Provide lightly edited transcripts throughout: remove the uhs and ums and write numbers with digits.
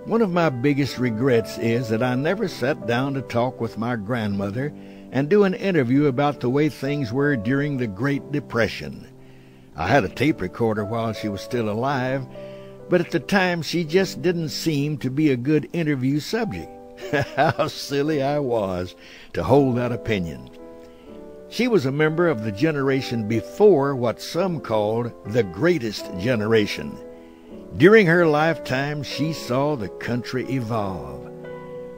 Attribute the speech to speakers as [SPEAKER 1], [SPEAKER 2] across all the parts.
[SPEAKER 1] One of my biggest regrets is that I never sat down to talk with my grandmother and do an interview about the way things were during the Great Depression. I had a tape recorder while she was still alive, but at the time she just didn't seem to be a good interview subject. How silly I was to hold that opinion. She was a member of the generation before what some called the greatest generation. During her lifetime, she saw the country evolve.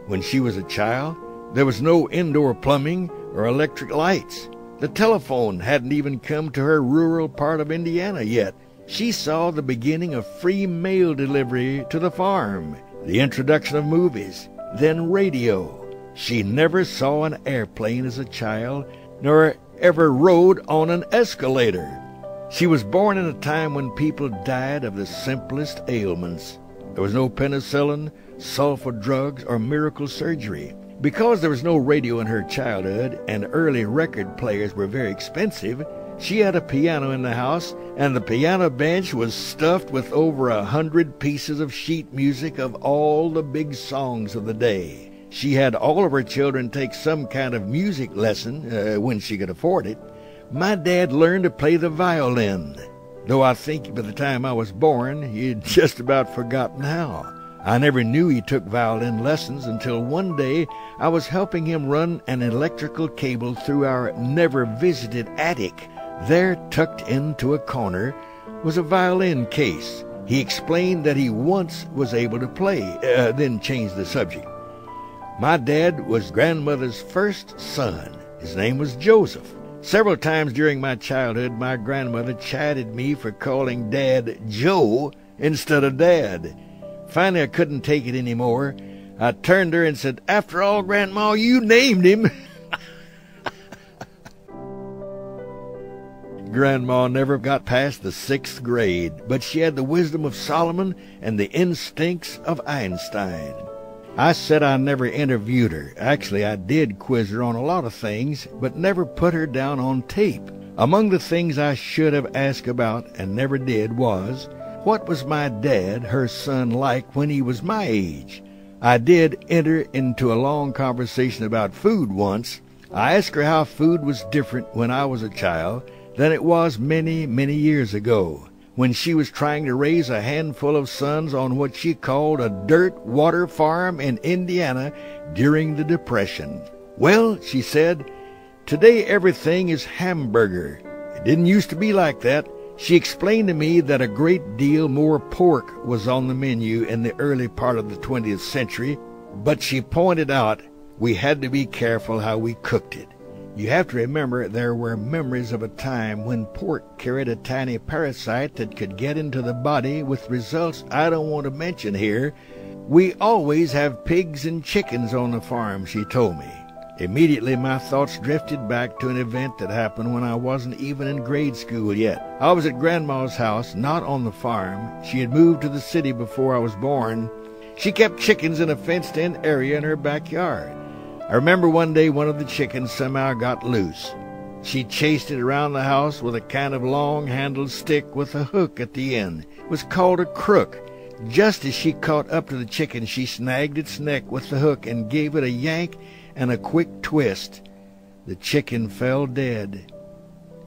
[SPEAKER 1] When she was a child, there was no indoor plumbing or electric lights. The telephone hadn't even come to her rural part of Indiana yet. She saw the beginning of free mail delivery to the farm, the introduction of movies, then radio. She never saw an airplane as a child, nor ever rode on an escalator. She was born in a time when people died of the simplest ailments. There was no penicillin, sulfa drugs, or miracle surgery. Because there was no radio in her childhood and early record players were very expensive, she had a piano in the house, and the piano bench was stuffed with over 100 pieces of sheet music of all the big songs of the day. She had all of her children take some kind of music lesson when she could afford it. My dad learned to play the violin, though I think by the time I was born, he had just about forgotten how. I never knew he took violin lessons until one day I was helping him run an electrical cable through our never-visited attic. There, tucked into a corner, was a violin case. He explained that he once was able to play, then changed the subject. My dad was grandmother's first son. His name was Joseph. Several times during my childhood, my grandmother chided me for calling Dad Joe instead of Dad. Finally, I couldn't take it anymore. I turned to her and said, "After all, Grandma, you named him." Grandma never got past the 6th grade, but she had the wisdom of Solomon and the instincts of Einstein. I said I never interviewed her. Actually, I did quiz her on a lot of things, but never put her down on tape. Among the things I should have asked about and never did was, what was my dad, her son, like when he was my age? I did enter into a long conversation about food once. I asked her how food was different when I was a child than it was many, many years ago, when she was trying to raise a handful of sons on what she called a dirt water farm in Indiana during the Depression. "Well," she said, "today everything is hamburger. It didn't used to be like that." She explained to me that a great deal more pork was on the menu in the early part of the 20th century, but she pointed out we had to be careful how we cooked it. You have to remember there were memories of a time when pork carried a tiny parasite that could get into the body with results I don't want to mention here. "We always have pigs and chickens on the farm," she told me. Immediately my thoughts drifted back to an event that happened when I wasn't even in grade school yet. I was at Grandma's house, not on the farm. She had moved to the city before I was born. She kept chickens in a fenced-in area in her backyard. I remember one day one of the chickens somehow got loose. She chased it around the house with a kind of long-handled stick with a hook at the end. It was called a crook. Just as she caught up to the chicken, she snagged its neck with the hook and gave it a yank and a quick twist. The chicken fell dead.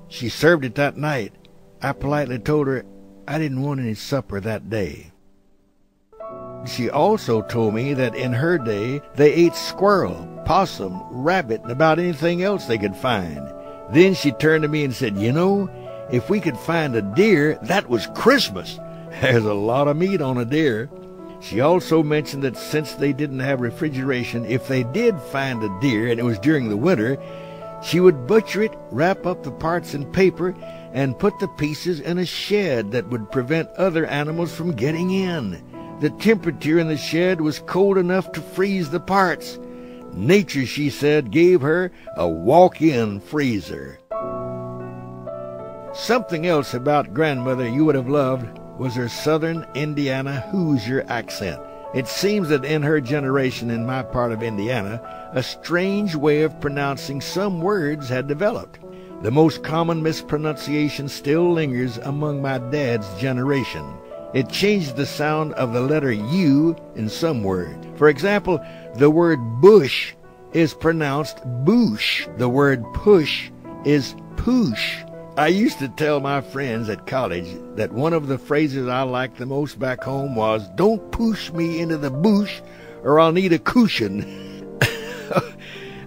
[SPEAKER 1] She served it that night. I politely told her I didn't want any supper that day. She also told me that in her day they ate squirrel, possum, rabbit, and about anything else they could find. Then she turned to me and said, "You know, if we could find a deer, that was Christmas. There's a lot of meat on a deer." She also mentioned that since they didn't have refrigeration, if they did find a deer and it was during the winter, she would butcher it, wrap up the parts in paper, and put the pieces in a shed that would prevent other animals from getting in. The temperature in the shed was cold enough to freeze the parts. Nature, she said, gave her a walk-in freezer. Something else about grandmother you would have loved was her southern Indiana Hoosier accent. It seems that in her generation in my part of Indiana, a strange way of pronouncing some words had developed. The most common mispronunciation still lingers among my dad's generation. It changed the sound of the letter U in some words. For example, the word bush is pronounced boosh. The word push is poosh. I used to tell my friends at college that one of the phrases I liked the most back home was, "Don't push me into the bush or I'll need a cushion."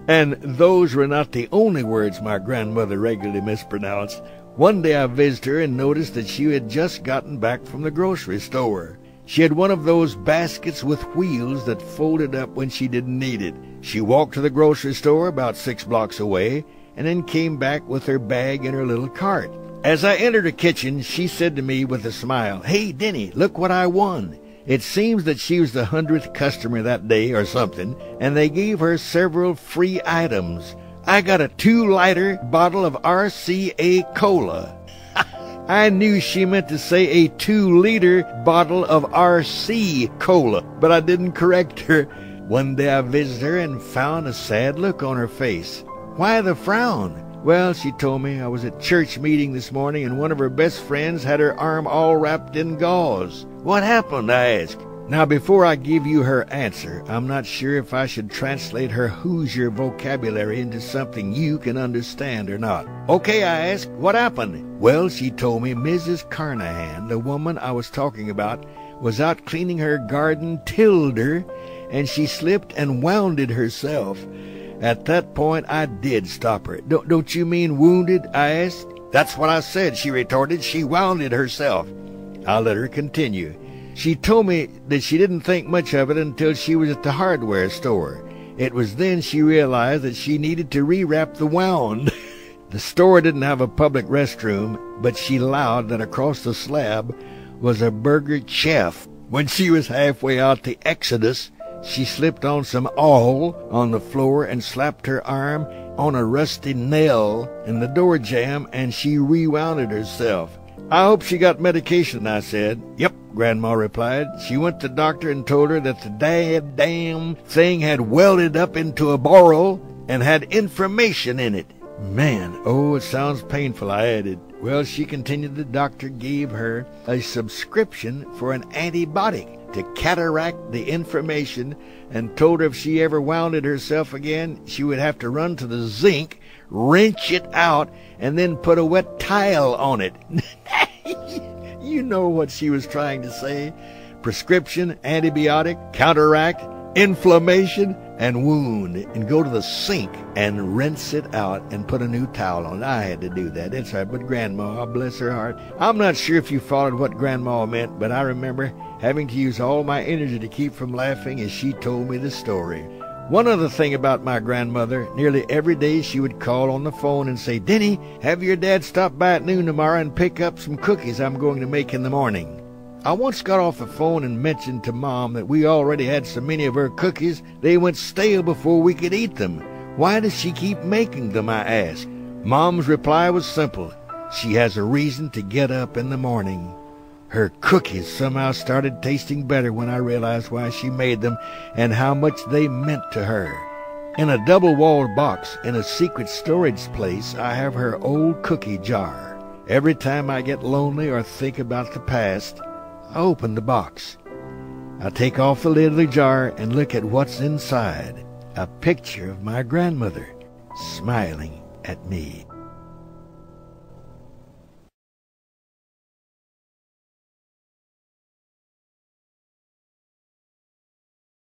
[SPEAKER 1] And those were not the only words my grandmother regularly mispronounced. One day I visited her and noticed that she had just gotten back from the grocery store. She had one of those baskets with wheels that folded up when she didn't need it. She walked to the grocery store about 6 blocks away and then came back with her bag in her little cart. As I entered the kitchen, she said to me with a smile, "Hey, Denny, look what I won." It seems that she was the 100th customer that day or something, and they gave her several free items. I got a 2-liter bottle of RCA Cola. I knew she meant to say a 2-liter bottle of RC Cola, but I didn't correct her. One day I visited her and found a sad look on her face. "Why the frown?" "Well," she told me, "I was at church meeting this morning and one of her best friends had her arm all wrapped in gauze." "What happened?" I asked. Now, before I give you her answer, I'm not sure if I should translate her Hoosier vocabulary into something you can understand or not. "Okay," I asked, "what happened?" "Well," she told me, "Mrs. Carnahan, the woman I was talking about, was out cleaning her garden tilder, and she slipped and wounded herself." At that point, I did stop her. Don't you mean wounded?" I asked. "That's what I said," she retorted. "She wounded herself." I let her continue. She told me that she didn't think much of it until she was at the hardware store. It was then she realized that she needed to rewrap the wound. The store didn't have a public restroom, but she allowed that across the slab was a burger chef. When she was halfway out the Exodus, she slipped on some oil on the floor and slapped her arm on a rusty nail in the door jamb, and she rewounded herself. "I hope she got medication," I said. "Yep," Grandma replied. "She went to the doctor and told her that the damn thing had welded up into a boral and had inflammation in it." "Man, oh, it sounds painful," I added. "Well," she continued, "the doctor gave her a subscription for an antibiotic to cataract the inflammation and told her if she ever wounded herself again, she would have to run to the zinc, wrench it out, and then put a wet tile on it." You know what she was trying to say. Prescription, antibiotic, counteract, inflammation, and wound, and go to the sink and rinse it out and put a new towel on. I had to do that. That's right, but Grandma, bless her heart. I'm not sure if you followed what Grandma meant, but I remember having to use all my energy to keep from laughing as she told me the story. One other thing about my grandmother, nearly every day she would call on the phone and say, "Denny, have your dad stop by at noon tomorrow and pick up some cookies I'm going to make in the morning." I once got off the phone and mentioned to Mom that we already had so many of her cookies they went stale before we could eat them. "Why does she keep making them?" I asked. Mom's reply was simple. "She has a reason to get up in the morning." Her cookies somehow started tasting better when I realized why she made them and how much they meant to her. In a double-walled box in a secret storage place, I have her old cookie jar. Every time I get lonely or think about the past, I open the box. I take off the lid of the jar and look at what's inside. A picture of my grandmother smiling at me.